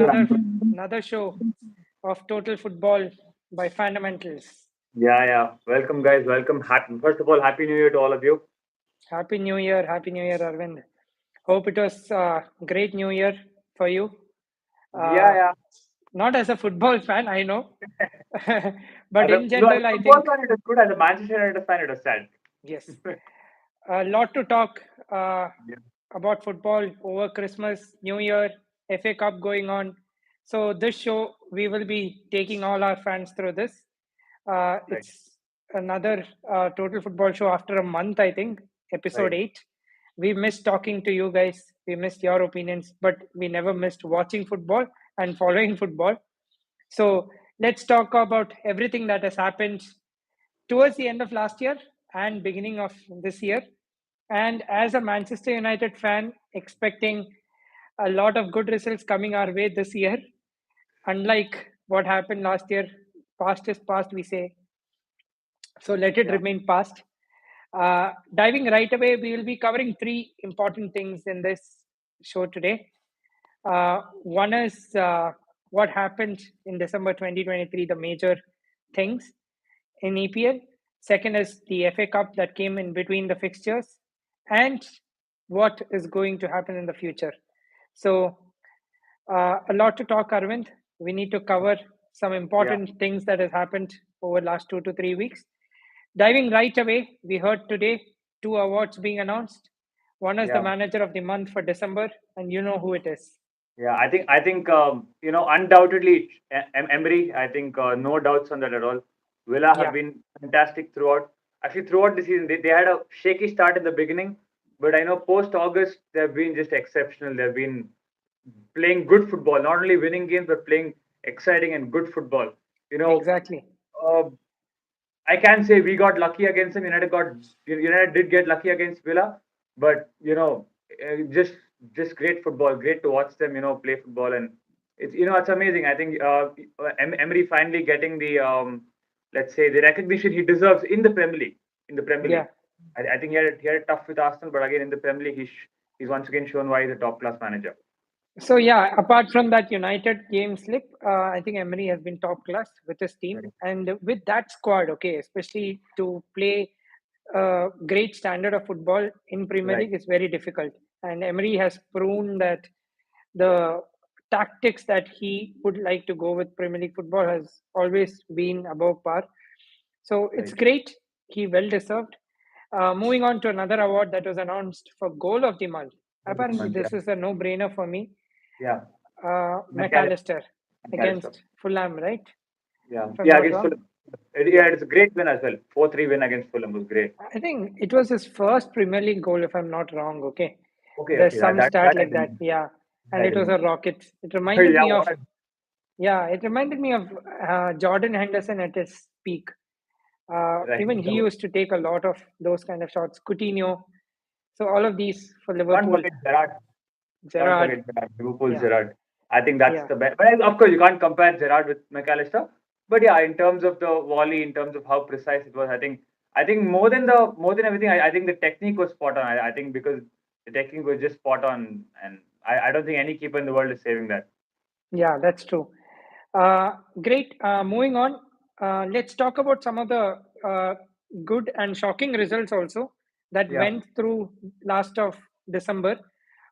another show of Total Football by Fundamentals. Yeah. Welcome, guys. Welcome. First of all, Happy New Year to all of you. Happy New Year, Arvind. Hope it was a great New Year for you. Uh, Yeah. Not as a football fan, I know, but in As general, a I football think fan, it was good. As a Manchester United fan, it was sad. yes, a lot to talk uh, Yeah. about football over Christmas, New Year, FA Cup going on. So this show, we will be taking all our fans through this. Right. It's another total football show after a month, I think, episode Right. 8. We missed talking to you guys. We missed your opinions, but we never missed watching football and following football. So let's talk about everything that has happened towards the end of last year and beginning of this year. And as a Manchester United fan, expecting a lot of good results coming our way this year, unlike what happened last year. Past is past, we say. So let it Yeah. remain past. Diving right away, we will be covering three important things in this show today. One is what happened in December 2023, the major things in EPL. Second is the FA Cup that came in between the fixtures, and what is going to happen in the future. So, a lot to talk, Arvind. We need to cover some Yeah. important things that has happened over last 2 to 3 weeks. Diving right away, we heard today two awards being announced. One is the Yeah. Manager of the Month for December, and you know who it is. Yeah. I think undoubtedly Emery. I think no doubts on that at all. Villa have Yeah, been fantastic throughout. Actually, throughout the season, they had a shaky start in the beginning, but I know post August they've been just exceptional. They've been playing good football, not only winning games but playing exciting and good football. You know, exactly. uh, I can say we got lucky against them. United did get lucky against Villa, but just great football. Great to watch them. Play football, and it's amazing. I think Emery finally getting the let's say the recognition he deserves in the Premier League. In the Premier Yeah. League, I think he had it tough with Arsenal, but again in the Premier League he's once again shown why he's a top class manager. So yeah, apart from that United game slip, I think Emery has been top class with his team, Right. and with that squad, okay, especially to play a great standard of football in Premier Right. League is very difficult. And Emery has proven that the tactics that he would like to go with Premier League football has always been above par. So it's Right. great. He well deserved. Moving on to another award that was announced for Goal of the Month. Apparently, Yeah. this is a no-brainer for me. Yeah. McAllister. McAllister McAllister. against Fulham, right? Yeah. If I'm Yeah. not Against wrong. Fulham. Yeah, Yeah. it's a great win as well. 4-3 win against Fulham was great. I think it was his first Premier League goal, if I'm not wrong. Okay. Okay, There's okay. That some that stat that I like didn't that. know. Yeah. And I it didn't was know. a rocket. It reminded Yeah, me of, what? yeah, it reminded me of Jordan Henderson at his peak. Right. Even he used to take a lot of those kind of shots. Coutinho. So all of these for Can't Liverpool. forget Gerrard. Can't Gerrard. forget Gerrard. Liverpool Yeah. Gerrard. I think that's Yeah. the best. But of course, you can't compare Gerrard with McAllister. But yeah, in terms of the volley, in terms of how precise it was, I think more than everything, I think the technique was spot on. I think because the technique was just spot on, and I don't think any keeper in the world is saving that. Yeah, that's true. Great. Moving on, let's talk about some of the good and shocking results also that Yeah. went through last of December.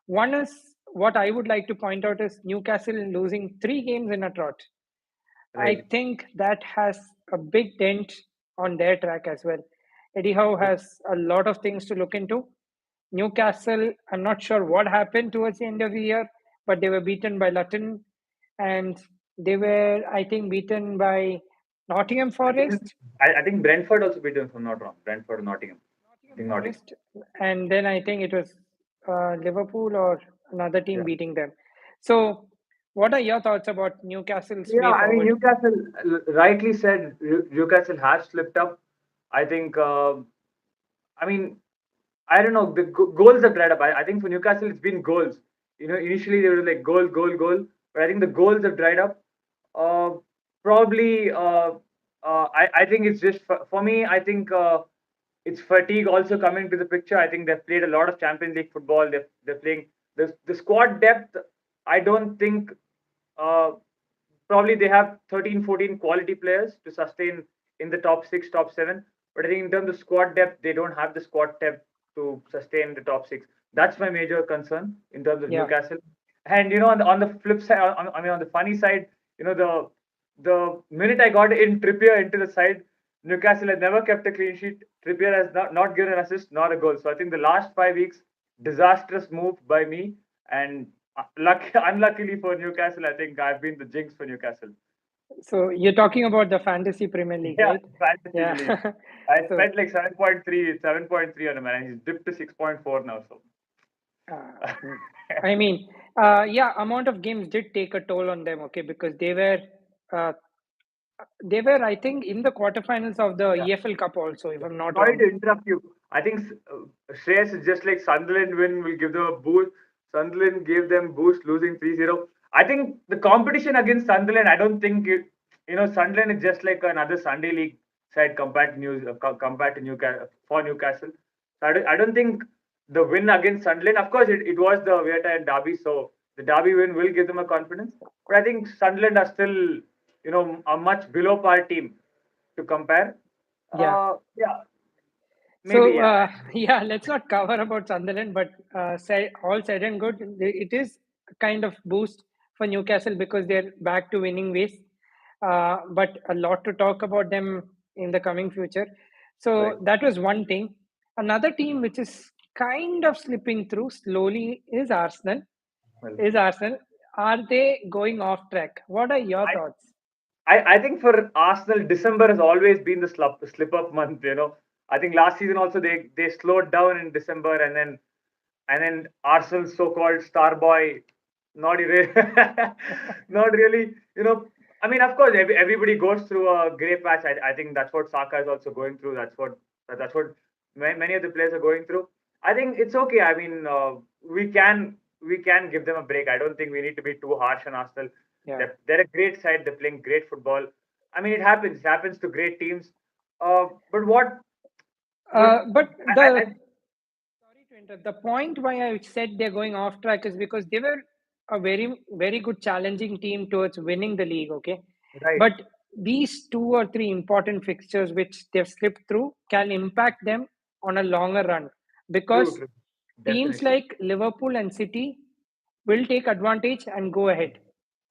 One is what I would like to point out is Newcastle losing 3 games in a trot. I Right. think that has a big dent on their track as well. Eddie Howe has a lot of things to look into. Newcastle, I'm not sure what happened towards the end of the year, but they were beaten by Luton and they were, I think, beaten by Nottingham I think Forest. I think Brentford also beat them, if I'm not wrong. Brentford or Nottingham. I Nottingham think Nottingham. Forest, and then I think it was Liverpool or another team Yeah. beating them. So, what are your thoughts about Newcastle's Yeah, way I mean forward? Newcastle rightly said Newcastle has slipped up. I think. I mean, I don't know. The goals have dried up. I think for Newcastle, it's been goals. Initially they were like goal, goal, goal, but I think the goals have dried up. Uh, Probably, I think it's just for me. I think it's fatigue also coming to the picture. I think they've played a lot of Champions League football. They're playing the squad depth. I don't think. Uh, Probably they have 13, 14 quality players to sustain in the top six, top seven. But I think in terms of squad depth, they don't have the squad depth to sustain the top six. That's my major concern in terms of Yeah. Newcastle. And on the flip side, I mean on the funny side, the minute I got in Trippier into the side, Newcastle has never kept a clean sheet. Trippier has not given an assist, not a goal. So I think the last 5 weeks, disastrous move by me. And unluckily for Newcastle, I think I've been the jinx for Newcastle. So you're talking about the Fantasy Premier League, Yeah, right? fantasy Yeah. league. I So, spent like 7.3 on him, and he's dipped to 6.4 now. So uh, mm, I mean, yeah, amount of games did take a toll on them, okay, because uh, I think, in the quarterfinals of the yeah. EFL Cup also, if Yeah. I'm not Sorry wrong. to interrupt you. I think Shreyas is just like Sunderland win will give them a boost. Sunderland gave them boost losing 3-0. I think the competition against Sunderland, I don't think Sunderland is just like another Sunday league side compared to Newcastle for Newcastle. So I don't think the win against Sunderland, of course it was the Vieta and Derby, so the Derby win will give them a confidence. But I think Sunderland are still, a much below par team to compare. Yeah. Yeah, maybe, So, yeah. yeah, let's not cover about Sunderland, but all said and good, it is a kind of boost for Newcastle because they're back to winning ways. But a lot to talk about them in the coming future. Right. So that was one thing. Another team which is kind of slipping through slowly is Arsenal. Well, Is Arsenal? Are they going off track? What are your I, thoughts? I think for Arsenal, December has always been the slip up month. I think last season also they slowed down in December, and then Arsenal's so-called star boy, not really, not really. I mean, of course, everybody goes through a grey patch. I think that's what Saka is also going through. That's what many of the players are going through. I think it's okay. I mean, we can give them a break. I don't think we need to be too harsh on Arsenal. Yeah. They're a great side. They're playing great football. I mean, it happens. It happens to great teams. But what? But But I sorry to interrupt. The point why I said they're going off track is because they were a very, very good challenging team towards winning the league, okay? right. But these two or three important fixtures which they've slipped through can impact them on a longer run True. because True. teams Definitely. like Liverpool and City will take advantage and go ahead.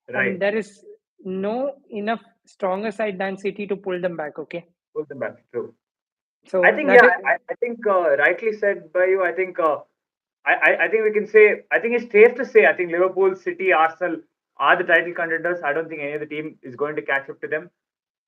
And Right. there is no enough stronger side than City to pull them back, okay? Pull them back. True. I So think, that yeah, is, I think rightly said by you. I think I think we can say. I think it's safe to say. I think Liverpool, City, Arsenal are the title contenders. I don't think any other team is going to catch up to them.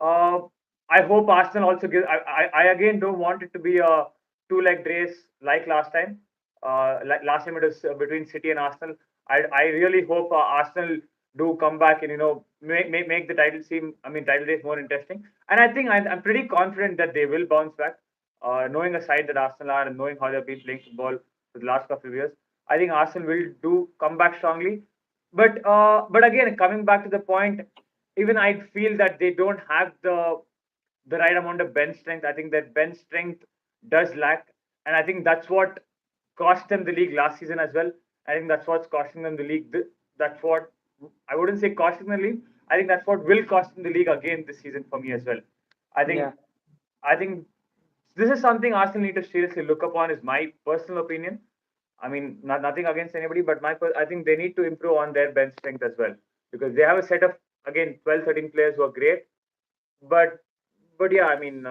Uh, I hope Arsenal also gives. I again don't want it to be a two-legged race like last time. Like last time it was between City and Arsenal. I really hope Arsenal do come back and make the title race more interesting. And I think I'm pretty confident that they will bounce back. Knowing a side that Arsenal are and knowing how they've been playing football for the last couple of years, I think Arsenal will do come back strongly. But again, coming back to the point, even I feel that they don't have the right amount of bench strength. I think that bench strength does lack, and I think that's what cost them the league last season as well. I think that's what's costing them the league. That's what I wouldn't say costing the league. I think that's what will cost them the league again this season for me as well. I yeah. think I think this is something Arsenal need to seriously look upon. Is my personal opinion. I mean, nothing against anybody, but I think they need to improve on their bench strength as well because they have a set of again 12, 13 players who are great, but yeah, I mean,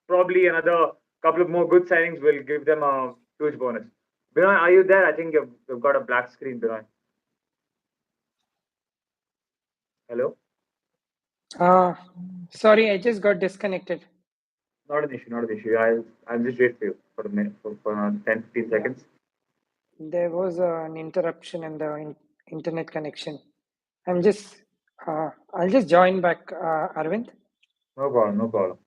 probably another couple of more good signings will give them a huge bonus. Binoy, are you there? I think you've got a black screen, Binoy. Hello? Uh, Sorry, I just got disconnected. Not an issue, not an issue. I'll just wait for you for a minute, for another 10, 15 Yeah. seconds. There was an interruption in the internet connection. I'm just, I'll just join back, Arvind. No problem, no problem.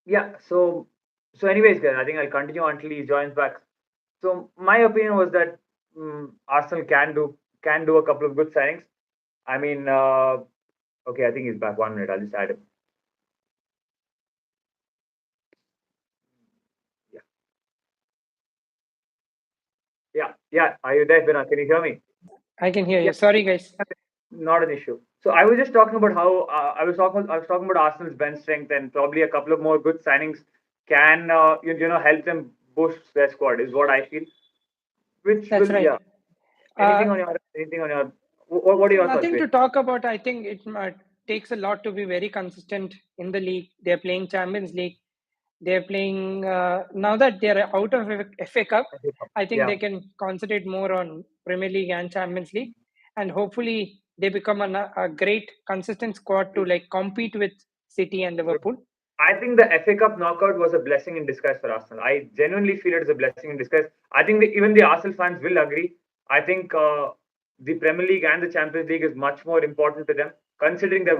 Yeah, so anyways, guys, I think I'll continue until he joins back. So my opinion was that Arsenal can do a couple of good signings. I mean, okay, I think he's back. 1 minute, I'll just add him. Yeah, yeah, yeah. Are you there, Bina? Can you hear me? I can hear Yeah, you. Sorry, guys. not an issue. So I was just talking about how I was talking about Arsenal's bench strength and probably a couple of more good signings can help them boost their squad is what I feel. Which That's will, right. yeah. Uh, Anything on your what are your thoughts, Nothing Vin? to talk about. I think it takes a lot to be very consistent in the league. They're playing Champions League. They're playing now that they're out of FA Cup. I think Yeah. they can concentrate more on Premier League and Champions League, and hopefully they become a great consistent squad to like compete with City and Liverpool. I think the FA Cup knockout was a blessing in disguise for Arsenal. I genuinely feel it is a blessing in disguise. I think even the Arsenal fans will agree. I think the Premier League and the Champions League is much more important to them, considering they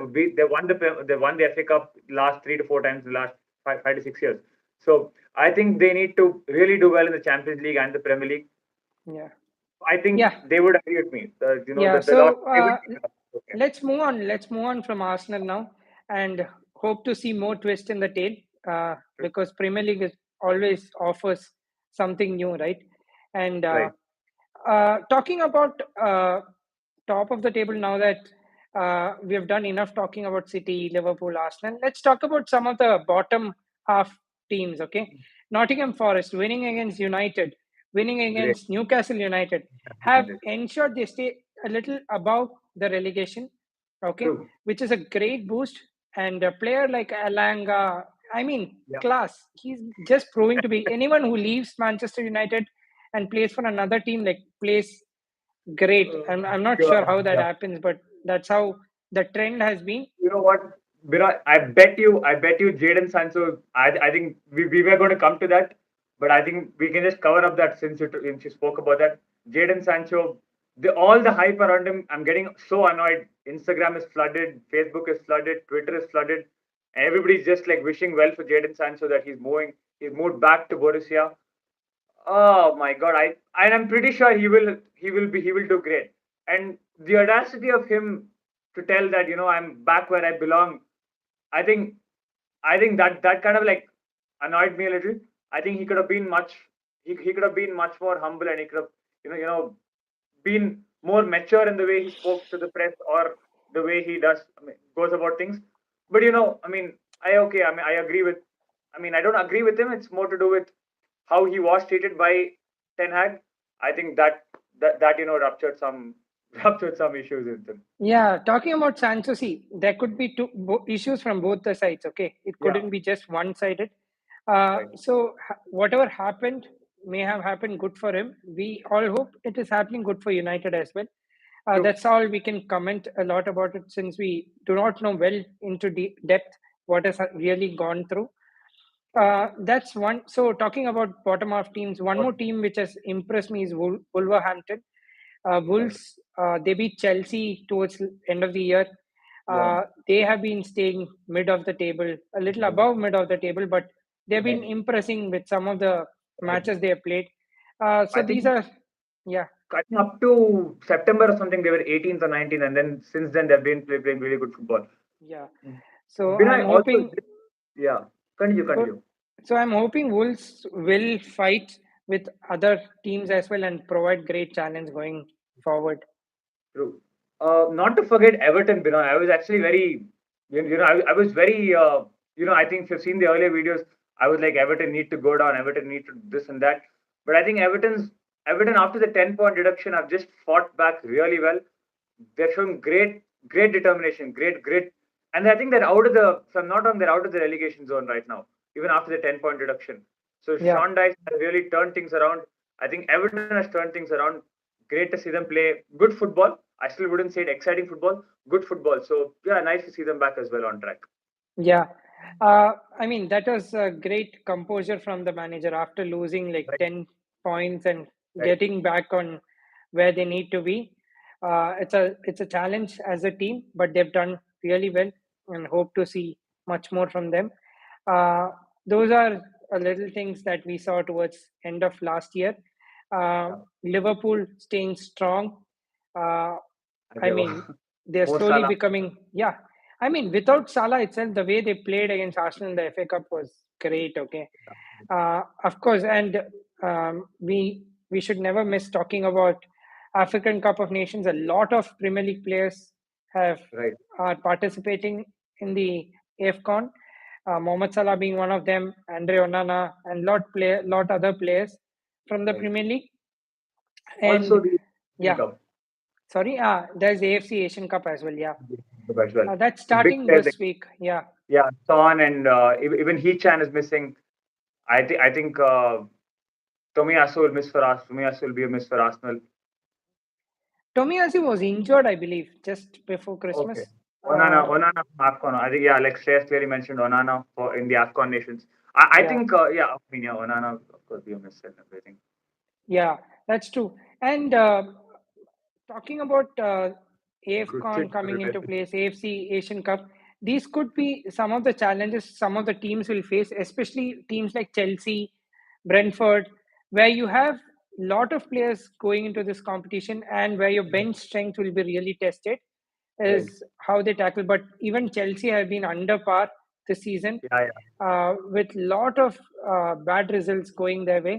won the FA Cup last 3 to 4 times in the last 5 to 6 years. So I think they need to really do well in the Champions League and the Premier League. Yeah, I think yeah, they would agree with me. yeah. The loss So they would take it up. Okay. let's move on. Let's move on from Arsenal now, and hope to see more twist in the tail. Because Premier League always offers something new, right? And Right. talking about top of the table now that we have done enough talking about City, Liverpool, Arsenal. Let's talk about some of the bottom half teams. Okay, Nottingham Forest winning against United, winning Great. against Newcastle United have ensured they stay a little above the relegation. Okay, True. which is a great boost. And a player like Alanga, I mean, Yeah. class. He's just proving to be anyone who leaves Manchester United and plays for another team, like plays great. I'm not sure how that Yeah. happens, but that's how the trend has been. You know what, Virat? I bet you, Jadon Sancho. I think we were going to come to that, but I think we can just cover up that since you spoke about that. Jadon Sancho, all the hype around him, I'm getting so annoyed. Instagram is flooded, Facebook is flooded, Twitter is flooded. Everybody's just like wishing well for Jadon Sancho that he's moved back to Borussia. Oh my God! I'm pretty sure he will do great. And the audacity of him to tell that I'm back where I belong. I think that kind of like annoyed me a little. I think he could have been he could have been much more humble, and he could have been more mature in the way he spoke to the press or the way he goes about things. But I agree with. I mean, I don't agree with him. It's more to do with how he was treated by Ten Hag. I think that ruptured some ruptured some issues with him. Yeah, talking about Sancho, see, there could be issues from both the sides. Okay, it Yeah, couldn't be just one-sided. right. So whatever happened may have happened good for him. We all hope it is happening good for United as well. True. That's all we can comment a lot about it since we do not know well into depth what has really gone through. That's one. So talking about bottom half teams, one What? more team which has impressed me is Wolverhampton. Right. Wolves, they beat Chelsea towards end of the year. Yeah. They have been staying mid of the table, a little above mid of the table, but they've been Right. impressing with some of the Right. matches they have played. So I these think are, yeah, I think up to September or something they were 18th or 19th, and then since then they've been playing really good football. yeah. So I'm Binay also, hoping, yeah. Continue, so, continue. so I'm hoping Wolves will fight with other teams as well and provide great challenge going forward. True. Not to forget Everton, Binay. I was actually very, I was very, I think if you've seen the earlier videos, I was like, Everton need to go down, Everton need to this and that. But I think Everton after the 10-point deduction have just fought back really well. They're showing great determination, great grit, and I think they're out of the. If I'm not wrong, they're out of the relegation zone right now, even after the 10-point deduction. So Yeah. Sean Dyche has really turned things around. I think Everton has turned things around. Great to see them play good football. I still wouldn't say it exciting football, good football. So yeah, nice to see them back as well on track. Yeah. I mean, that was a great composure from the manager after losing like Right, 10 points and right. getting back on where they need to be. It's a challenge as a team, but they've done really well and hope to see much more from them. Uh, those are little things that we saw towards end of last year. Yeah. Liverpool staying strong. Uh, I They mean, were they're Mo slowly Salah. becoming, yeah. I mean, without Salah itself, the way they played against Arsenal in the FA Cup was great. Okay, of course, and we should never miss talking about. African Cup of Nations, a lot of Premier League players have Right. are participating in the AFCON. Mohamed Salah being one of them, Andre Onana, and lot other players from the Right. Premier League. Also And the Asian yeah, Cup sorry, there's AFC Asian Cup as well. Yeah, as well. that's Big starting players. this week. Yeah, Yeah, Son and even Hee-chan is missing. I think Tomiyasu will miss for us. Tomiyasu will be a miss for Arsenal. Tomiyasu was injured, I believe, just before Okay. Christmas. Onana, Uh, Onana from AFCON. I think yeah, like Shreyas clearly mentioned Onana for in the AFCON nations. I yeah, think yeah, I mean, yeah, Onana of course be a miss and everything. yeah, that's true. And talking about Good AFCON thing for coming into related. place, AFC Asian Cup, these could be some of the challenges some of the teams will face, especially teams like Chelsea, Brentford, where you have a lot of players going into this competition and where your bench strength will be really tested, Right. is how they tackle. But even Chelsea have been under par this season, Yeah, yeah. with lot of bad results going their way.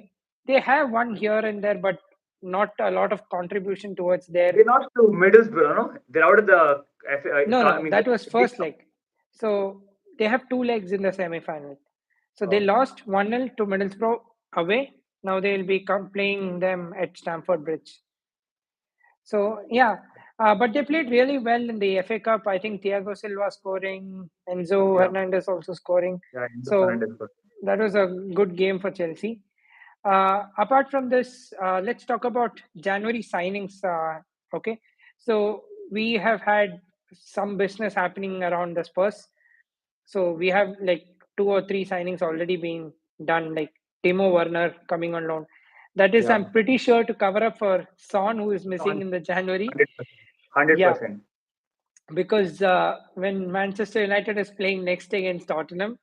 They have won here and there, but not a lot of contribution towards their. They lost to Middlesbrough, no? They're out of the No, I no, mean that was the League first Cup. leg. So they have two legs in the semi-final. So they Oh, lost 1-0 to Middlesbrough away. Now they will be playing them at Stamford Bridge. So yeah, but they played really well in the FA Cup. I think Thiago Silva scoring, Enzo yeah, Hernandez also scoring. yeah, Enzo So Fernandez. that was a good game for Chelsea. Apart from this, let's talk about January signings. Okay, so we have had some business happening around the Spurs. So we have like two or three signings already being done, like Timo Werner coming on loan. That is, Yeah, I'm pretty sure to cover up for Son, who is missing Son, in the January. 100%. Yeah, 100%. because when Manchester United is playing next against Tottenham,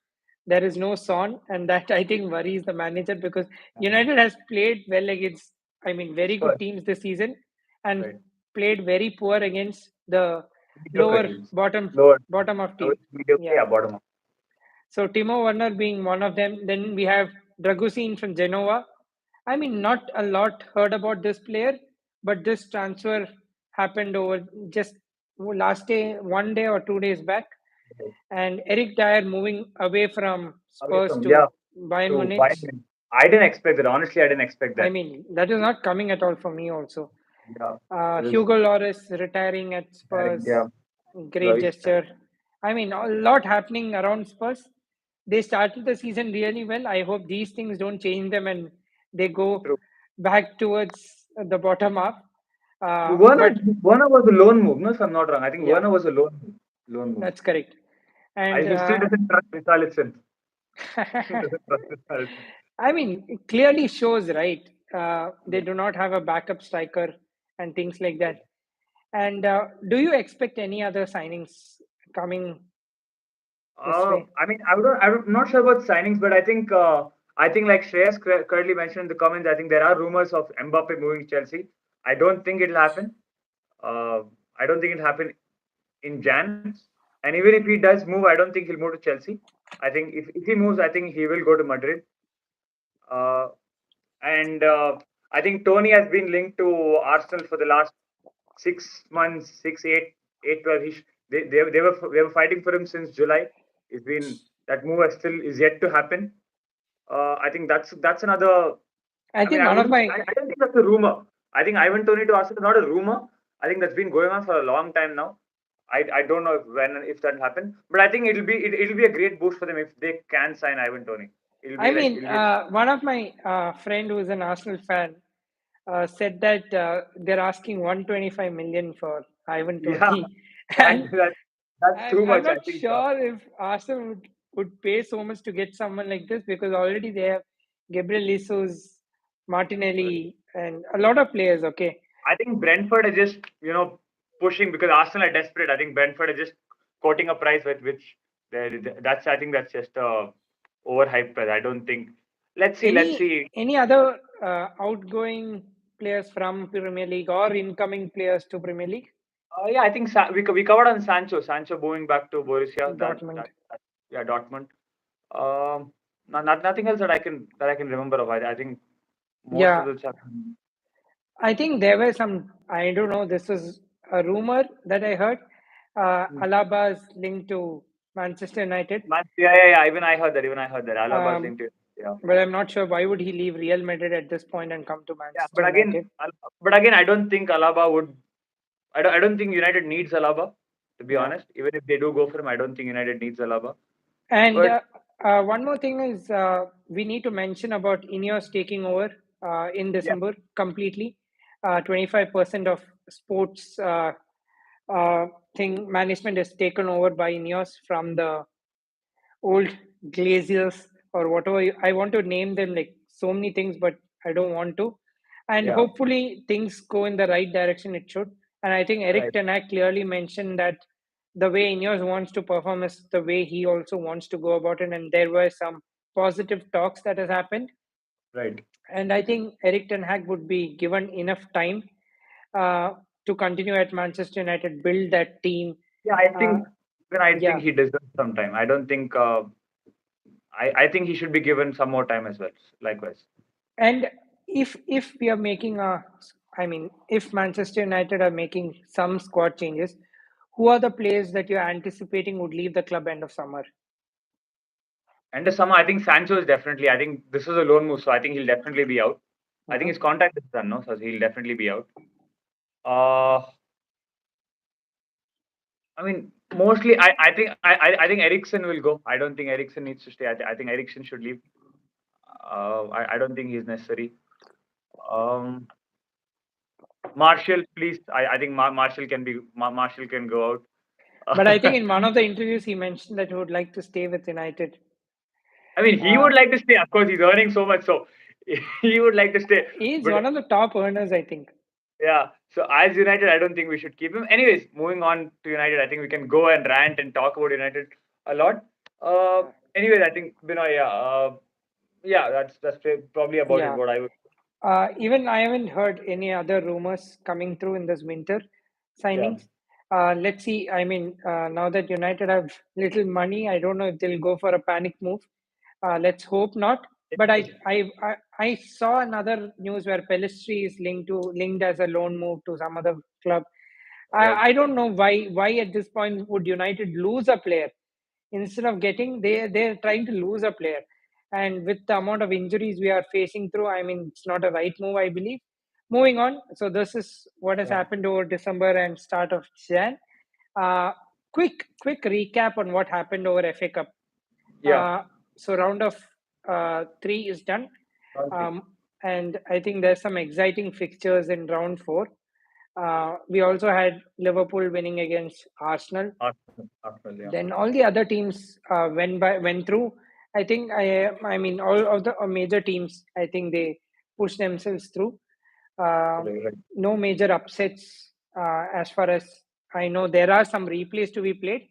there is no Son, and that I think worries the manager because United has played well against, I mean, very good Spurs, teams this season, and right? played very poor against the Mediocre lower teams. bottom Lower. bottom of I was team. mediocre. Yeah. Yeah, bottom up. So Timo Werner being one of them. Then we have Dragusin from Genoa. I mean, not a lot heard about this player, but this transfer happened over just last day, 1 day or 2 days back. Right. And Eric Dyer moving away from Away Spurs from yeah to Bayern to Munich. Bayern. I didn't expect that. Honestly, I didn't expect I that. mean, that is not coming at all for me also. Yeah, it was Hugo Lloris retiring at tiring. Spurs, Yeah, great very sad. gesture. I mean, a lot happening around Spurs. They started the season really well. I hope these things don't change them and they go True. back towards the bottom half. Werner, But Werner was a lone move. No, if I'm not wrong. I think yeah, Werner was a lone move. Lone move. that's correct. And He still doesn't trust Richarlison. Still doesn't trust Richarlison. I mean, it clearly shows, right? They Yeah. do not have a backup striker and things like that. And do you expect any other signings coming this way? I mean, I'm not sure about signings, but I think like Shreyas currently mentioned in the comments, I think there are rumors of Mbappe moving to Chelsea. I don't think it'll happen. Uh, I don't think it'll happen in Jan. And even if he does move, I don't think he'll move to Chelsea. I think if he moves, I think he will go to Madrid. Uh, and I think Tony has been linked to Arsenal for the last 6 months, 8, 12. They were fighting for him since July. It's been that move is still is yet to happen. I think that's another. I I mean, think one of my I don't think that's a rumor. I think Ivan Tony to Arsenal is not a rumor. I think that's been going on for a long time now. I don't know if that happened, but I think it'll be a great boost for them if they can sign Ivan Tony. I mean, It'll be one of my friend who is an Arsenal fan said that they're asking 125 million for Ivan yeah, Tony, that, and that that's too I'm much. I not think sure if Arsenal would pay so much to get someone like this because already they have Gabriel Jesus, Martinelli, and a lot of players. Okay, I think Brentford are just pushing because Arsenal are desperate. I think Brentford are just quoting a price with which that's I think that's just overhyped price. I don't think. Let's see. Let's see. any other outgoing players from Premier League or incoming players to Premier League? Yeah, I think we covered on Sancho. Sancho moving back to Borussia. Dortmund. Yeah, Dortmund. Nothing else that I can remember of. I think most of Yeah, those are. I think there were some, I don't know, this is a rumor that I heard. Hmm. Alaba is linked to Manchester United. Yeah. Even I heard that. Even I heard that. Alaba is Um, linked to it. Yeah. but I'm not sure why would he leave Real Madrid at this point and come to Yeah. Manchester United. But again, I don't think Alaba would. I don't think United needs Alaba. To be Yeah. honest, even if they do go for him, I don't think United needs Alaba. And But one more thing is we need to mention about Ineos taking over in yeah, December completely. 25% of sports uh, thing management is taken over by Ineos from the old glaziers or whatever I want to name them, like so many things, but I don't want to. And yeah, hopefully things go in the right direction. It should. And I think Eric right, Ten Hag clearly mentioned that the way Ineos wants to perform is the way he also wants to go about it. And there were some positive talks that has happened. right. And I think Eric Ten Hag would be given enough time uh, to continue at Manchester United, build that team. Yeah, I Uh, think even I think yeah, he deserves some time. I don't think. I think he should be given some more time as well. Likewise. and if we are making a, I mean, if Manchester United are making some squad changes, who are the players that you're anticipating would leave the club end of summer? And the summer, I think Sancho is definitely. I think this is a loan move, so I think he'll definitely be out. I think Mhm. his contract is done, no, so he'll definitely be out. Uh, I mean, mostly, I think Ericsson will go. I don't think Ericsson needs to stay. I think Ericsson should leave. I don't think he's necessary. Um, Marshall, please. I think Marshall can be Marshall can go But I out. think in one of the interviews he mentioned that he would like to stay with United. I mean, he Uh, would like to stay. Of course, he's earning so much, so he would like to stay. he's But one of the top earners, I think. yeah, so as United, I don't think we should keep him. Anyways, moving on to United, I think we can go and rant and talk about United a lot. Uh, anyways, I think yeah, that's probably about it. Yeah. What I would, Even I haven't heard any other rumors coming through in this winter yeah, signings. Let's see. I mean, now that United have little money, I don't know if they'll go for a panic move. Let's hope not. But I saw another news where Pellistri is linked as a loan move to some other club. right, I don't know why at this point would United lose a player instead of getting, they're trying to lose a player, and with the amount of injuries we are facing through, I mean, it's not a right move, I believe. Moving on, so this is what has yeah, happened over December and start of Jan. uh, quick recap on what happened over FA Cup. yeah, So round of three is done. round three, And I think there's some exciting fixtures in round four. We also had Liverpool winning against Arsenal. Arsenal, yeah, Then all the other teams went through. I think I mean all of the major teams. I think they pushed themselves through. right, No major upsets as far as I know. There are some replays to be played.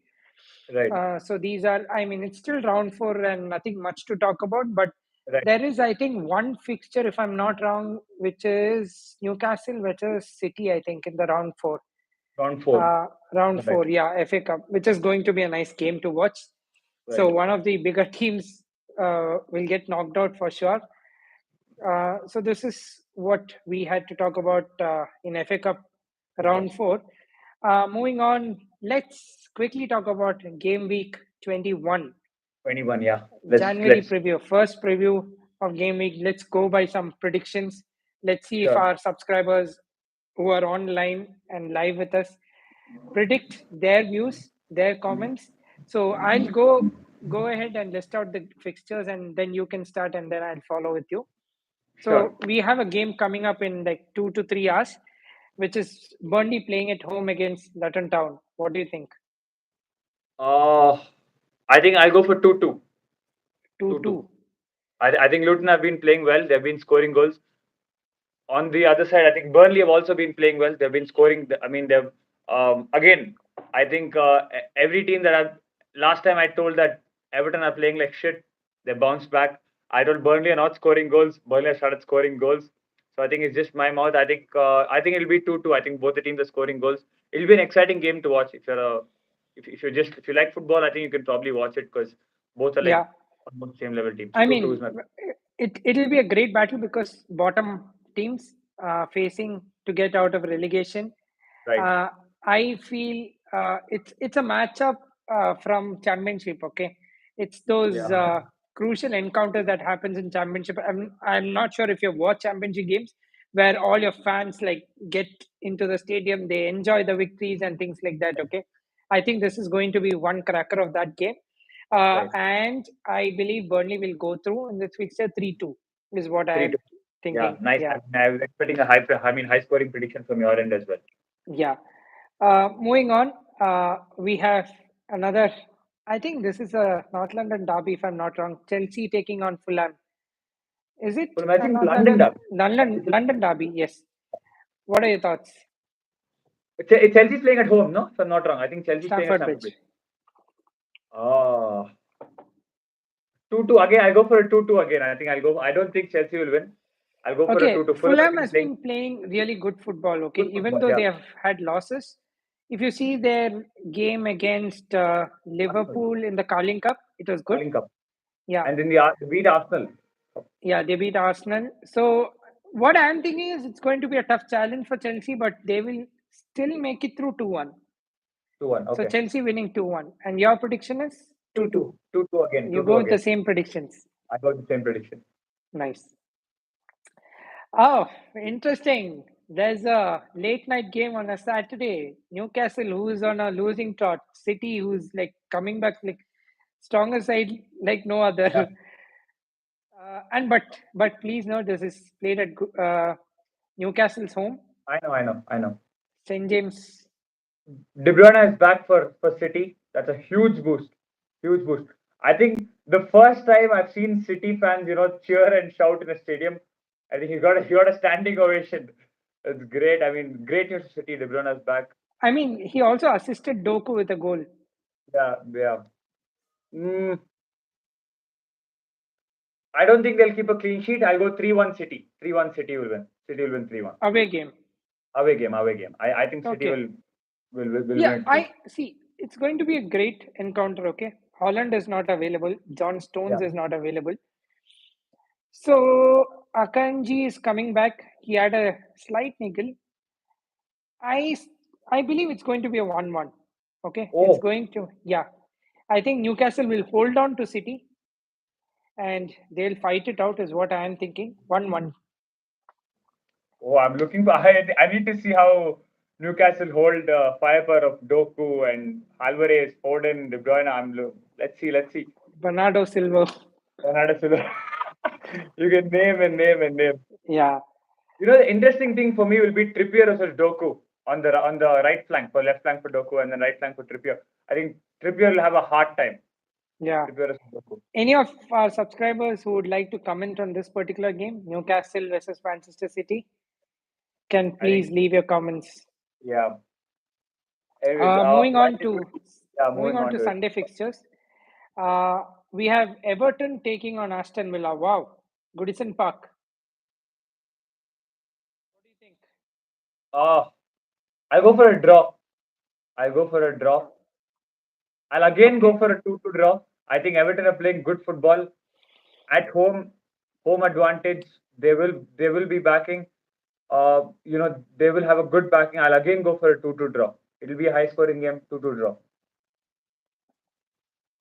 right, So these are. I mean, it's still round four and nothing much to talk about. But right, there is, I think, one fixture, if I'm not wrong, which is Newcastle versus City. I think in the round four. round four, Uh, Round right, four, yeah, FA Cup, which is going to be a nice game to watch. So right, one of the bigger teams will get knocked out for sure. So this is what we had to talk about in FA Cup okay, round four. Moving on, let's quickly talk about game week 21. 21, yeah. January Let's preview, first preview of game week. Let's go by some predictions. Let's see if sure. our subscribers who are online and live with us predict their views, their comments. So I'll go ahead and list out the fixtures, and then you can start, and then I'll follow with you. Sure. So we have a game coming up in like 2 to 3 hours, which is Burnley playing at home against Luton Town. What do you think? Uh, I think I'll go for 2-2. Two 2-2. two. I think Luton have been playing well. They've been scoring goals. On the other side, I think Burnley have also been playing well. They've been scoring. I mean, they've again. I think every team that I've last time I told that Everton are playing like shit. They bounced back. I told Burnley are not scoring goals. Burnley have started scoring goals. So I think it's just my mouth. I think it'll be 2-2. I think both the teams are scoring goals. It'll be an exciting game to watch if you're a if you like football. I think you can probably watch it because both are like Yeah, almost same level teams. I 2-2 is mean, my it'll be a great battle because bottom teams. facing to get out of relegation. Right. Uh, I feel it's a matchup from championship. Okay, it's those Yeah. crucial encounters that happens in championship. I'm not sure if you've watched championship games where all your fans like get into the stadium, they enjoy the victories and things like that. Okay, I think this is going to be one cracker of that game, Right. and I believe Burnley will go through in this fixture 3-2 is what Three I'm two. Yeah. thinking. Nice. Yeah, I was expecting a high scoring prediction from your end as well. yeah. Moving on, we have another. I think this is a North London derby, if I'm not wrong. Chelsea taking on Fulham. Is it Well, I a think North London London Derby. London derby? Yes. What are your thoughts? Chelsea's playing at home, no? If I'm not wrong. I think Chelsea's playing at Stamford Stamford Bridge. Bridge. Oh, 2-2 again. I go for a 2-2 again. I think I'll go. I don't think Chelsea will win. I'll go for a Okay, 2-2. Fulham has Fulham been has playing been playing really good football. Okay, good even football. though Yeah, they have had losses, if you see their game against Arsenal, Liverpool in the Carling Cup, it was good. Carling Cup, Yeah, and then they beat Arsenal. yeah, they beat Arsenal. So what I'm thinking is it's going to be a tough challenge for Chelsea, but they will still make it through 2-1. 2-1. So Okay. Chelsea winning 2-1. And your prediction is 2-2. 2-2. 2-2 again. You 2-2 go with the again. same predictions. I got the same prediction. Nice. Oh, interesting. There's a late night game on a Saturday. Newcastle, who's on a losing trot. City, who's like coming back like stronger side like no Yeah, other. And but please note this is played at Newcastle's home, I know. I know. I know. St James. De Bruyne is back for City. That's a huge boost. Huge boost. I think the first time I've seen City fans, cheer and shout in a stadium. I think he got a standing ovation. It's great. I mean, great news for City. De Bruyne is back. I mean, he also assisted Doku with a goal. Yeah, yeah. Mm, I don't think they'll keep a clean sheet. I'll go 3-1 City. 3-1 City will win. City will win 3-1. Away game. Away game. Away game. I think City Okay. will win Yeah, it 3. I see. It's going to be a great encounter. Okay. Holland is not available. John Yeah. Stones is not available. So Akanji is coming back. He had a slight niggle. I I believe it's going to be a 1-1. Okay. It's Oh, going to, yeah. I think Newcastle will hold on to City and they'll fight it out, is what I am thinking. 1-1. oh, I'm looking for. I need to see how Newcastle hold firepower of Doku and Alvarez, Foden, De Bruyne. Let's see. Let's see. Bernardo Silva. Bernardo Silva. You can name and name and name. Yeah. The interesting thing for me will be Trippier versus Doku on the right flank for left flank for Doku and then right flank for Trippier. I think Trippier will have a hard time. Yeah. Trippier versus Doku. Any of our subscribers who would like to comment on this particular game, Newcastle versus Manchester City, can I please think leave your comments. yeah. Anyways, Moving I on think to yeah, moving moving on on to to it. Sunday fixtures. We have Everton taking on Aston Villa. Wow, Goodison Park. What do you think? Uh, I go for a draw. I go for a draw. I'll again go Okay. for a 2-2 draw. I think Everton are playing good football at home, home advantage. They will be backing. They will have a good backing. I'll again go for a 2-2 draw. It'll be a high scoring game, 2-2 draw.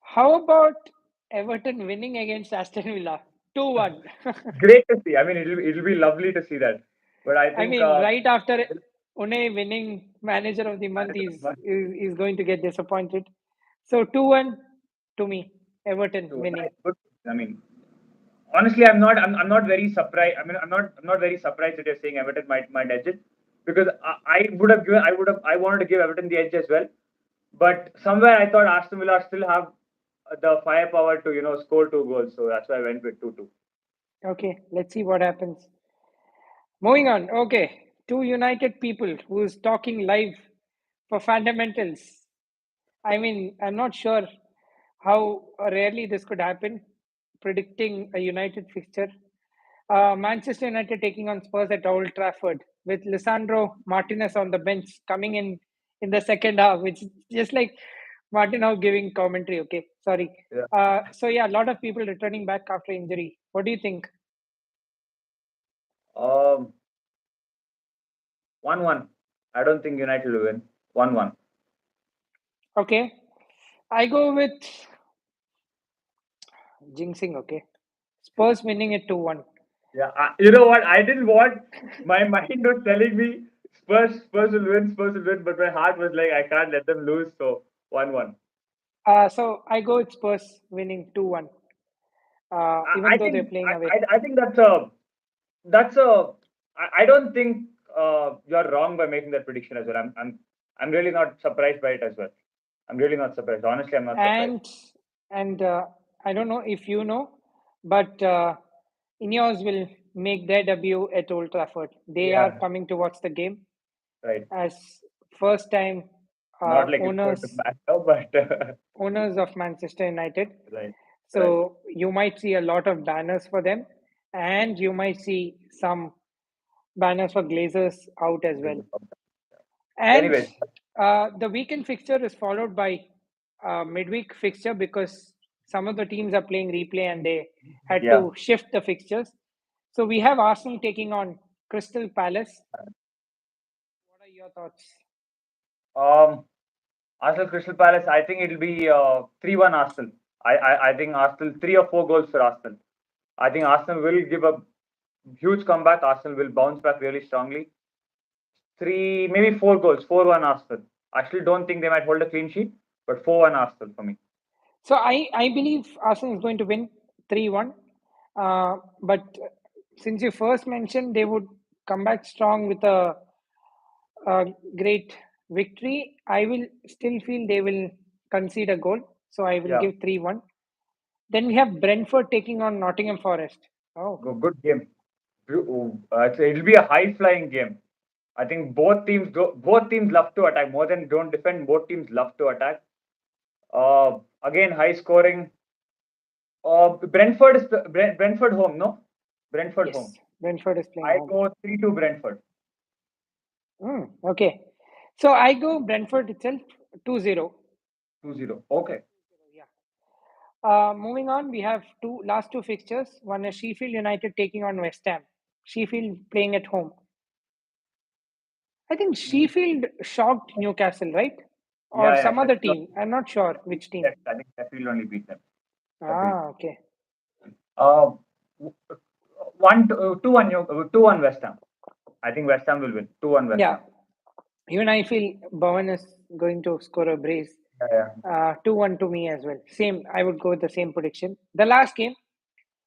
How about Everton winning against Aston Villa? 2-1. Great to see. I mean, it'll be lovely to see that. But I I think mean, right after Une winning manager of the month, manager of the month, is going to get disappointed. So 2-1 to me, Everton too. winning. Nice, good. I mean, honestly, I'm not very surprised. I mean, I'm not very surprised that you're saying Everton might edge it because I wanted to give Everton the edge as well. But somewhere I thought Aston Villa still have the firepower to score 2 goals, so that's why I went with 2-2. Okay, let's see what happens. Moving on. Okay, two united people who's talking live for fundamentals. I mean, I'm not sure how rarely this could happen, predicting a United fixture. Manchester United taking on Spurs at Old Trafford with Lisandro Martinez on the bench coming in the second half, which is just like Martin now giving commentary. Okay, sorry. Yeah. So yeah, a lot of people returning back after injury. What do you think? Um, 1-1. I don't think United will win. 1-1. Okay. I go with jinxing, okay. Spurs winning it 2-1. Yeah, you know what? I didn't want. My mind was telling me Spurs will win, Spurs will win, but my heart was like, I can't let them lose. So 1-1. So I go with Spurs winning 2-1. I Even though they're think playing away. I think that's a. I don't think you're wrong by making that prediction as well. I'm really not surprised by it as well. I'm really not surprised. Honestly, I'm not surprised. And I don't know if you know, but Ineos will make their debut at Old Trafford. They are Yeah, coming to watch the game right. as first time Not like it's going to owners matter, but owners of Manchester United. right, right. So you might see a lot of banners for them, and you might see some banners for Glazers out as well. And Anyways, the weekend fixture is followed by midweek fixture because some of the teams are playing replay and they had yeah. to shift the fixtures. So we have Arsenal taking on Crystal Palace. What are your thoughts? Um, Arsenal Crystal Palace. I think it'll be 3-1 Arsenal. I think Arsenal 3 or 4 goals for Arsenal. I think Arsenal will give a huge comeback. Arsenal will bounce back really strongly. Three, maybe 4 goals. 4-1 Arsenal. I still don't think they might hold a clean sheet, but 4-1 Arsenal for me. So I believe Arsenal is going to win 3-1. But since you first mentioned they would come back strong with a great victory, I will still feel they will concede a goal. So I will Yeah, give 3-1. Then we have Brentford taking on Nottingham Forest. Oh, good game. It'll be a high flying game. I think both teams love to attack more than don't defend. Both teams love to attack. Again, high scoring. Brentford home, no? Brentford home. yes. Brentford is playing I home. go 3-2 Brentford. Okay. So I go Brentford itself 2-0. 2-0. Okay. Yeah. Moving on, we have last two fixtures. One is Sheffield United taking on West Ham. Sheffield playing at home. I think Mm. Sheffield shocked Newcastle, right? Or Yeah, yeah. some other team. I'm not sure which team. I think Sheffield only beat them. Sheffield. Okay. Uh, 2-1, 2-1 West Ham. I think West Ham will win. 2-1 West Yeah. Ham. Even I feel Bowen is going to score a brace. Yeah, yeah. 2-1 to me as well. Same. I would go with the same prediction. The last game,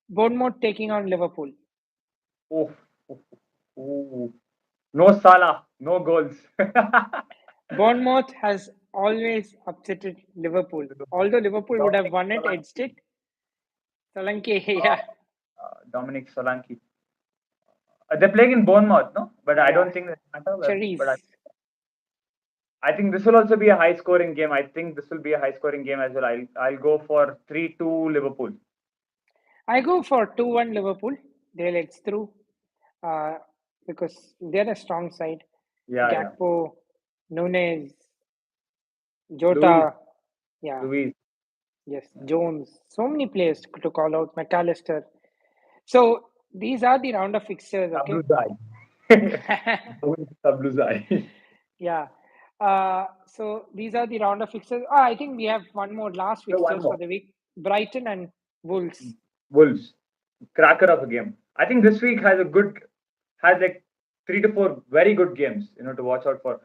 Bournemouth taking on Liverpool. Oh, oh, oh. No Salah, no goals. Bournemouth has always upsetted Liverpool. Although Liverpool would have Dominic won it, edged Solanke. it. Solanke, Uh, yeah, Dominic Solanke. They're playing in Bournemouth, no? But I yeah. don't think that matter. But Cherries. I think this will also be a high scoring game. I think this will be a high scoring game as well. I'll go for 3-2 Liverpool. I go for 2-1 Liverpool. They'll edge through uh, because they're a strong side. Yeah, yeah. Gakpo, Nunes, Louis, Jota, yeah, Louis. yes, Jones. So many players to call out. McAllister. So these are the round of fixtures, okay? Sabluzai. Sabluzai. Yeah. So these are the round of fixtures. I think we have one more last So one fixtures for more. the week. Brighton and Wolves. Wolves. Cracker of a game. I think this week has like 3 to 4 very good games, to watch out for.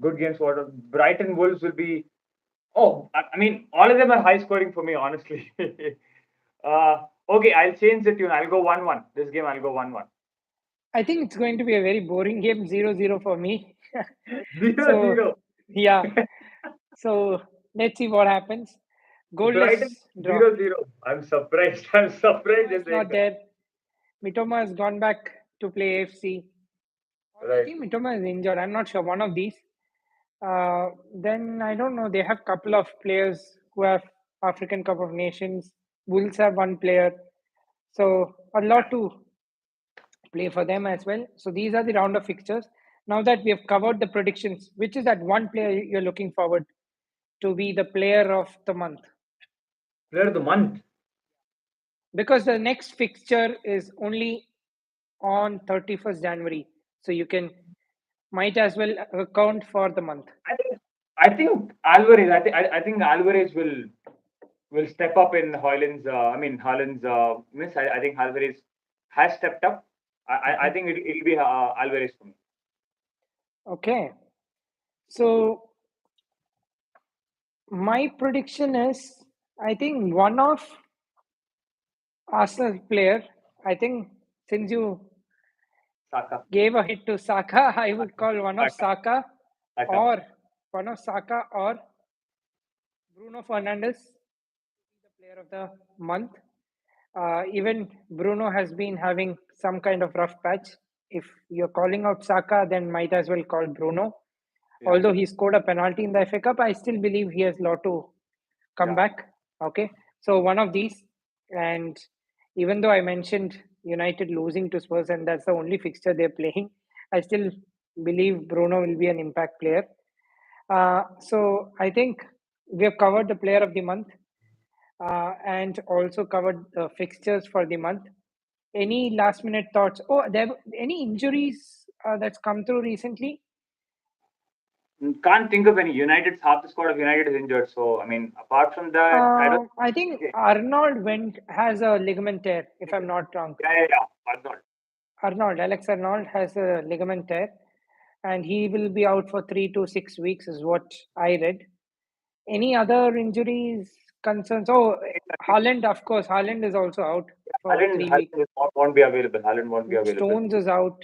Good games for Brighton Wolves will be. Oh, I mean, all of them are high scoring for me, honestly. Okay, I'll change the tune. I'll go 1-1. This game, I'll go 1-1. I think it's going to be a very boring game, 0-0 for me. 0-0. So, yeah. So let's see what happens. Brighton Goalless draw. 0-0. I'm surprised. I'm surprised Mitoma you're is saying not that. there. Mitoma has gone back to play AFC. Or I Right. think Mitoma is injured. I'm not sure. One of these. Then I don't know. They have a couple of players who have African Cup of Nations. Wolves have one player. So a lot to play for them as well. So these are the round of fixtures. Now that we have covered the predictions, which is that one player you're looking forward to be the player of the month? Player of the month. Because the next fixture is only on 31st January. So you can Might as well account for the month. I think Alvarez. I think Alvarez will step up in Haaland's. Haaland's miss. I think Alvarez has stepped up. I Mhm. think it'll be Alvarez for me. Okay. So my prediction is, I think one of Arsenal player. I think since you Saka. gave a hit to Saka, I would call one of Saka. Saka Saka. or Bruno Fernandes, the player of the month. Even Bruno has been having some kind of rough patch. If you're calling out Saka, then might as well call Bruno. Yeah. Although he scored a penalty in the FA Cup, I still believe he has a lot to come Yeah. back. Okay, so one of these, and even though I mentioned United losing to Spurs, and that's the only fixture they're playing, I still believe Bruno will be an impact player. So I think we have covered the player of the month and also covered the fixtures for the month. Any last minute thoughts? Oh, there any injuries that's come through recently? Can't think of any. United's half the squad of United is injured. So apart from that, I don't. I think Arnold went has a ligament tear, if I'm not wrong. Yeah, yeah, yeah. Arnold. Alex Arnold has a ligament tear, and he will be out for 3 to 6 weeks, is what I read. Any other injuries, concerns? Oh, Haaland, of course. Haaland is also out for Haaland, 3 weeks. won't be available. Haaland won't be available. Stones is out.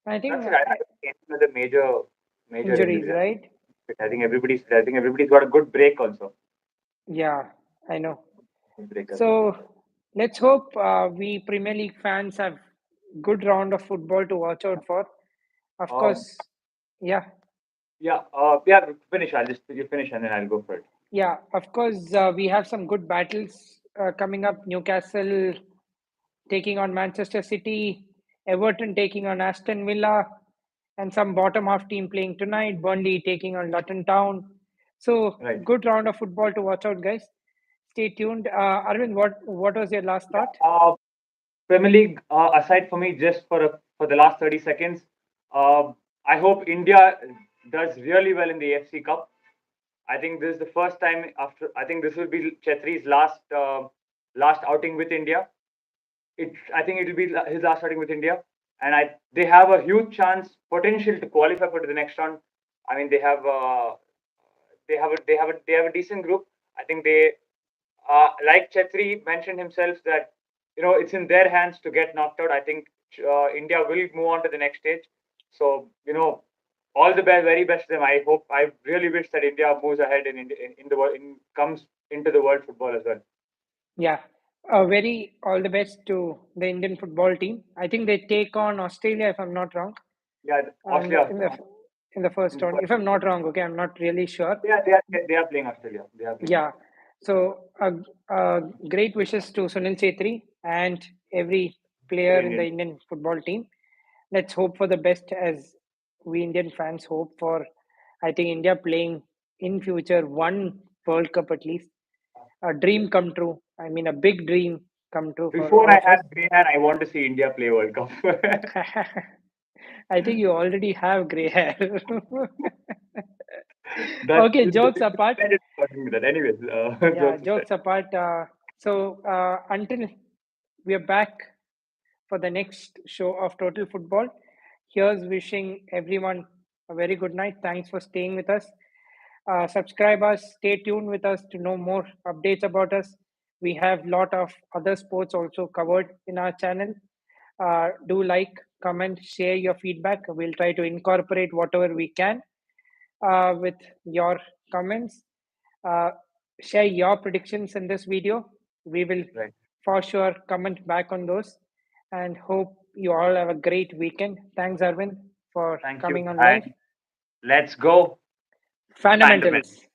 I That's think it. I don't think any other major injuries, injury. right? I think everybody's got a good break also. Yeah, I know. Good break as well. So let's hope we Premier League fans have good round of football to watch out for. Of Um, course, yeah, yeah, yeah. Finish. You finish and then I'll go for it. yeah. Of course, we have some good battles coming up. Newcastle taking on Manchester City, Everton taking on Aston Villa, and some bottom half team playing tonight. Burnley taking on Luton Town. So Right. good round of football to watch out, guys. Stay tuned. Arvind, what was your last thought? Premier League aside for me, just for the last 30 seconds, uh, I hope India does really well in the AFC Cup. I think this is the first time after. I think this will be Chetri's last outing with India. I think it will be his last outing with India, and they have a huge chance, potential to qualify for the next round. I mean, they have a decent group. I think like Chetri mentioned himself that it's in their hands to get knocked out. I think India will move on to the next stage. So all the best, very best to them. I really wish that India moves ahead in the world, comes into the world football as well. Yeah, very all the best to the Indian football team. I think they take on Australia, if I'm not wrong, Yeah, in the Australia. first round. If I'm not wrong, okay, I'm not really sure. Yeah, they are playing Australia. They are playing Yeah, Australia. so great wishes to Sunil Chetri and every player For in the Indian. Indian football team. Let's hope for the best as we Indian fans hope for. I think India playing in future one World Cup at least. A dream come true. I mean, a big dream come true for Before all I of us. have grey hair, I want to see India play World Cup. I think you already have gray hair. That's Okay, jokes apart. that. Anyways, Yeah, jokes aside. jokes apart. Until we are back for the next show of Total Football, here's wishing everyone a very good night. Thanks for staying with us. Subscribe us, stay tuned with us to know more updates about us. We have lot of other sports also covered in our channel. Do like, comment, share your feedback. We'll try to incorporate whatever we can with your comments. Uh, Share your predictions in this video. We will Right. for sure comment back on those and hope you all have a great weekend. Thanks, Arvind, for Thank you. coming on live. And let's go. Fan to man. Fundamentals.